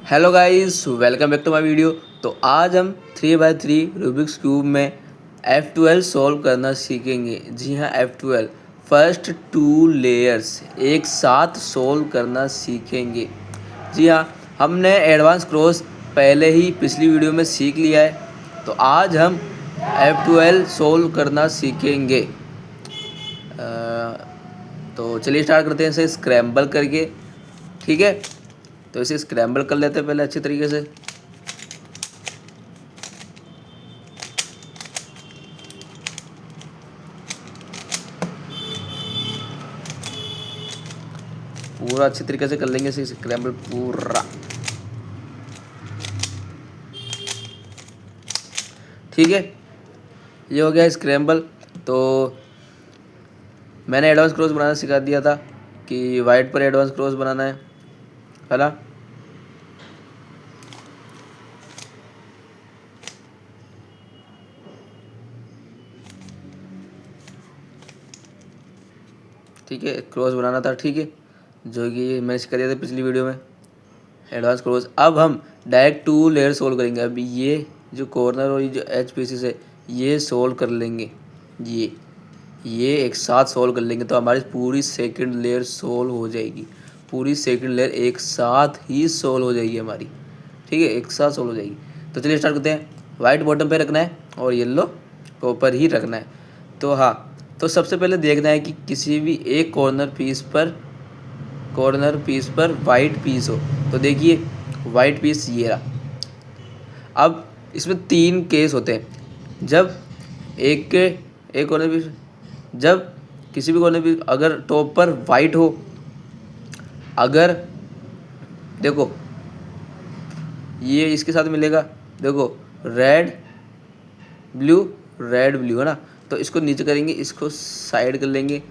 Hello guys, welcome back to my video. तो आज हम 3x3 रूबिक्स क्यूब में F12 सॉल्व करना सीखेंगे। जी हाँ, F12 फर्स्ट टू लेयर्स एक साथ सॉल्व करना सीखेंगे। जी हाँ, हमने एडवांस क्रॉस पहले ही पिछली वीडियो में सीख लिया है। तो आज हम F12 सॉल्व करना सीखेंगे। तो चलिए स्टार्ट करते हैं इसे स्क्रैम्बल करके। ठीक है, तो इसे स्क्रैम्बल कर लेते हैं पहले अच्छी तरीके से। पूरा अच्छी तरीके से कर लेंगे इसे स्क्रैम्बल पूरा। ठीक है, ये हो गया स्क्रैम्बल। तो मैंने एडवांस क्रॉस बनाना सिखा दिया था कि वाइट पर एडवांस क्रॉस बनाना है ना। ठीक है, क्रॉस बनाना था। ठीक है, जो कि मैंने सिखा दिया था पिछली वीडियो में एडवांस क्रॉस। अब हम डायरेक्ट टू लेयर सोल्व करेंगे। अभी ये जो कॉर्नर और ये जो एच पीसेस है ये सोल्व कर लेंगे। ये एक साथ सोल्व कर लेंगे तो हमारी पूरी सेकंड लेयर सोल्व हो जाएगी। पूरी सेकंड लेयर एक साथ ही सोल्व हो जाएगी हमारी। ठीक है, एक साथ सोल्व हो जाएगी। तो चलिए स्टार्ट करते हैं। वाइट बॉटम पे रखना है और येलो ऊपर ही रखना है। तो हाँ, तो सबसे पहले देखना है कि किसी भी एक कॉर्नर पीस पर वाइट पीस हो। तो देखिए वाइट पीस ये रहा। अब इसमें तीन केस होते हैं। जब एक कॉर्नर पीस, जब किसी भी कॉर्नर पीस अगर टॉप पर वाइट हो, अगर देखो ये इसके साथ मिलेगा, देखो रेड ब्लू है ना। तो इसको नीचे करेंगे, इसको साइड कर लेंगे।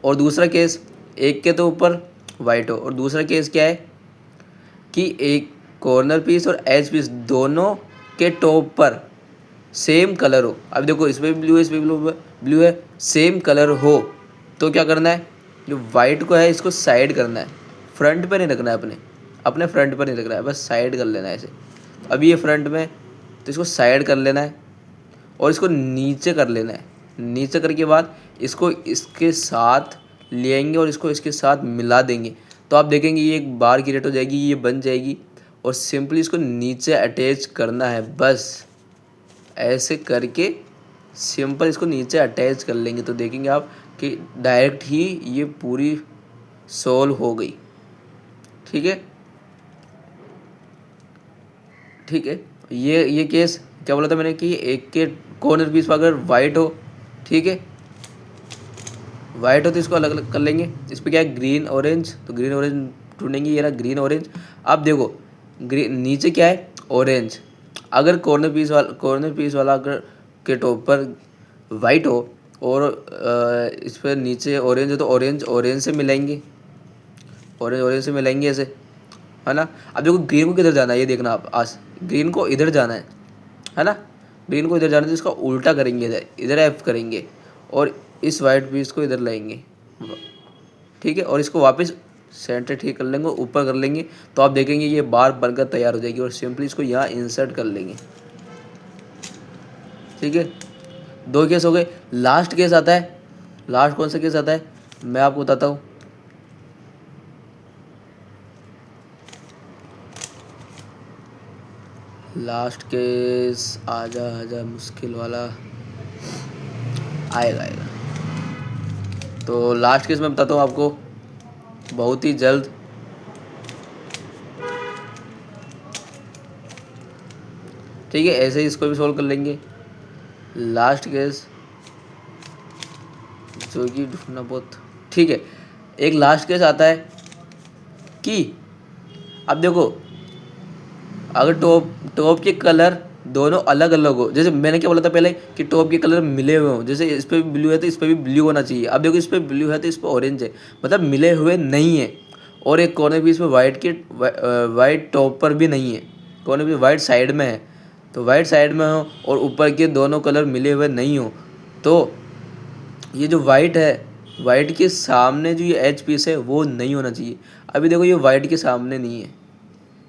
और दूसरा केस, एक के तो ऊपर वाइट हो और दूसरा केस क्या है कि एक कॉर्नर पीस और एज पीस दोनों के टॉप पर सेम कलर हो। अब देखो इसमें भी ब्लू है, इसमें भी ब्लू है, सेम कलर हो। तो क्या करना है, जो वाइट को है इसको साइड करना है, फ्रंट पर नहीं रखना है, अपने फ्रंट पर नहीं रखना है, बस साइड कर लेना है इसे। अब ये फ्रंट में तो इसको साइड कर लेना है और इसको नीचे कर लेना है। नीचे करके बाद इसको इसके साथ लेंगे और इसको इसके साथ मिला देंगे। तो आप देखेंगे ये एक बार क्रिएट हो जाएगी, ये बन जाएगी। और सिंपली इसको नीचे अटैच करना है, बस ऐसे करके सिंपल इसको नीचे अटैच कर लेंगे। तो देखेंगे आप कि डायरेक्ट ही ये पूरी सोल्व हो गई। ठीक है, ठीक है। ये केस क्या बोला था मैंने कि एक के कॉर्नर पीस पर अगर वाइट हो, ठीक है, वाइट हो तो इसको अलग अलग कर लेंगे। इस पर क्या है ग्रीन ऑरेंज, तो ग्रीन ऑरेंज ढूंढेंगे, ये रहा ग्रीन ऑरेंज। अब देखो ग्रीन नीचे क्या है ऑरेंज। अगर कॉर्नर पीस वाला अगर के टॉप पर वाइट हो और इस पर नीचे ऑरेंज हो तो ऑरेंज से मिलाएंगे, ऑरेंज से मिलाएंगे ऐसे, है ना। अब देखो ग्रीन को किधर जाना है, ये देखना आप। आज ग्रीन को इधर जाना है ना। ग्रीन को इधर जाना है तो इसका उल्टा करेंगे, इधर इधर एफ करेंगे और इस वाइट पीस को इधर लाएंगे। ठीक है, और इसको वापस सेंटर ठीक कर लेंगे, ऊपर कर लेंगे। तो आप देखेंगे ये बार बनकर तैयार हो जाएगी और सिंपली इसको यहाँ इंसर्ट कर लेंगे। ठीक है, दो केस हो गए। लास्ट केस आता है, लास्ट कौन सा केस आता है मैं आपको बताता हूँ। लास्ट केस आजा मुश्किल वाला आएगा। तो लास्ट केस मैं बताता हूँ आपको बहुत ही जल्द। ठीक है, ऐसे ही इसको भी सॉल्व कर लेंगे। लास्ट केस जो कि ढूंढना बहुत, ठीक है। एक लास्ट केस आता है कि अब देखो अगर टॉप के कलर दोनों अलग अलग हो, जैसे मैंने क्या बोला था पहले कि टॉप के कलर मिले हुए हों। जैसे इस पर भी ब्लू है तो इस पर भी ब्लू होना चाहिए। अब देखो इस पर ब्लू है तो इस पर ऑरेंज है, मतलब मिले हुए नहीं है। और एक कॉर्नर पीस में वाइट टॉप पर भी नहीं है, कॉर्नर पीस वाइट साइड में है। तो वाइट साइड में हो और ऊपर के दोनों कलर मिले हुए नहीं हो, तो ये जो वाइट है, वाइट के सामने जो ये एच पीस है वो नहीं होना चाहिए। अभी देखो ये वाइट के सामने नहीं है,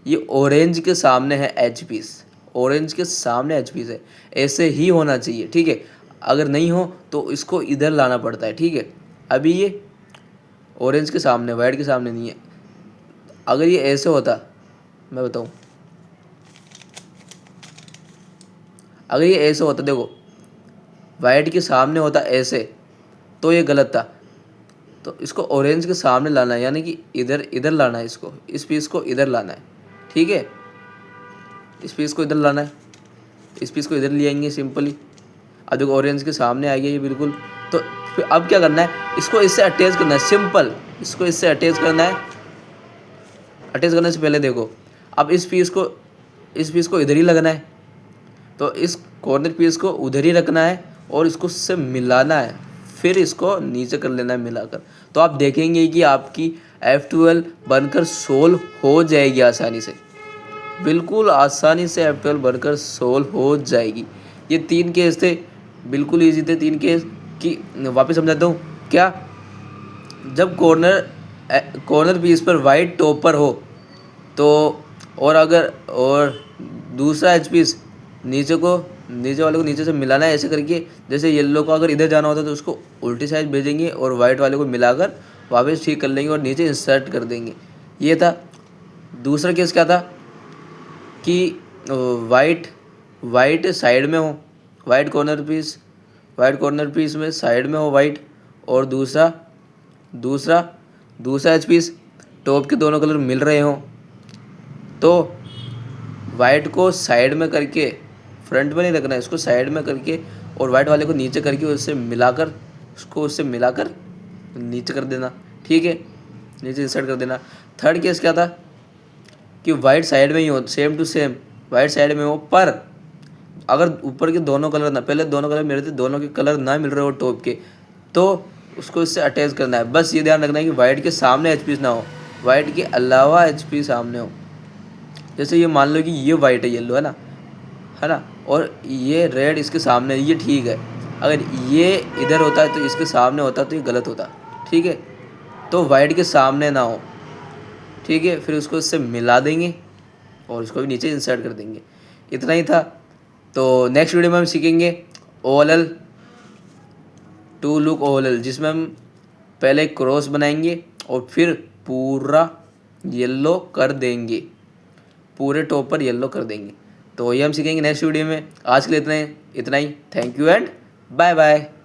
ये ऑरेंज के सामने है एच पीस, ऑरेंज के सामने एच पीस है, ऐसे ही होना चाहिए, ठीक है। अगर नहीं हो तो इसको इधर लाना पड़ता है, ठीक है। अभी ये ऑरेंज के सामने, वाइट के सामने नहीं है। अगर ये ऐसे होता, मैं बताऊँ, अगर ये ऐसे होता, देखो वाइट के सामने होता ऐसे, तो ये गलत था। तो इसको ऑरेंज के सामने लाना है, यानी कि इधर इधर लाना है इसको, इस पीस को इधर लाना है, ठीक है। इस पीस को इधर लाना है, इस पीस को इधर ले आएंगे सिंपली। अब देखो ऑरेंज के सामने आ गया ये बिल्कुल। तो फिर अब क्या करना है, इसको इससे अटैच करना है, सिंपल। इसको इससे अटैच करना है। अटैच करने से पहले देखो, अब इस पीस को इधर ही लगना है, तो इस कॉर्नर पीस को उधर ही रखना है और इसको उससे मिलाना है, फिर इसको नीचे कर लेना है मिलाकर। तो आप देखेंगे कि आपकी F12 बनकर सोल्व हो जाएगी आसानी से, बिल्कुल आसानी से F12 बनकर सोल्व हो जाएगी। ये 3 केस थे, बिल्कुल ईजी थे 3 केस। कि वापस समझाता हूँ क्या, जब कॉर्नर पीस पर वाइट टॉपर हो तो, और दूसरा एच पीस नीचे वाले को नीचे से मिलाना है ऐसे करके। जैसे येलो को अगर इधर जाना होता तो उसको उल्टी साइड भेजेंगे और वाइट वाले को मिलाकर वापस ठीक कर लेंगे और नीचे इंसर्ट कर देंगे। ये था। दूसरा केस क्या था कि वाइट साइड में हो, वाइट कॉर्नर पीस में साइड में हो वाइट, और दूसरा एच पीस टॉप के दोनों कलर मिल रहे हों। तो वाइट को साइड में करके, फ्रंट में नहीं रखना है, इसको साइड में करके और वाइट वाले को नीचे करके उससे मिलाकर नीचे कर देना, ठीक है, नीचे इंसर्ट कर देना। थर्ड केस क्या था कि वाइट साइड में ही हो, same to same white side में हो, पर अगर ऊपर के दोनों कलर ना, पहले दोनों कलर मिल रहे थे, दोनों के कलर ना मिल रहे हो टॉप के, तो उसको इससे अटैच करना है। बस ये ध्यान रखना है कि वाइट के सामने एच पीस ना हो, वाइट के अलावा एच पी सामने हो। जैसे ये मान लो कि ये वाइट है, येलो है ना, और ये रेड इसके सामने है, ये ठीक है। अगर ये इधर होता है तो इसके सामने होता तो ये गलत होता, ठीक है। तो वाइट के सामने ना हो, ठीक है। फिर उसको इससे मिला देंगे और उसको भी नीचे इंसर्ट कर देंगे। इतना ही था। तो नेक्स्ट वीडियो में हम सीखेंगे ओवल टू लुक ओवल, जिसमें हम पहले क्रॉस बनाएंगे और फिर पूरा येलो कर देंगे, पूरे टॉप पर येलो कर देंगे। तो ये हम सीखेंगे नेक्स्ट वीडियो में। आज के लिए इतना ही। Thank you and bye bye.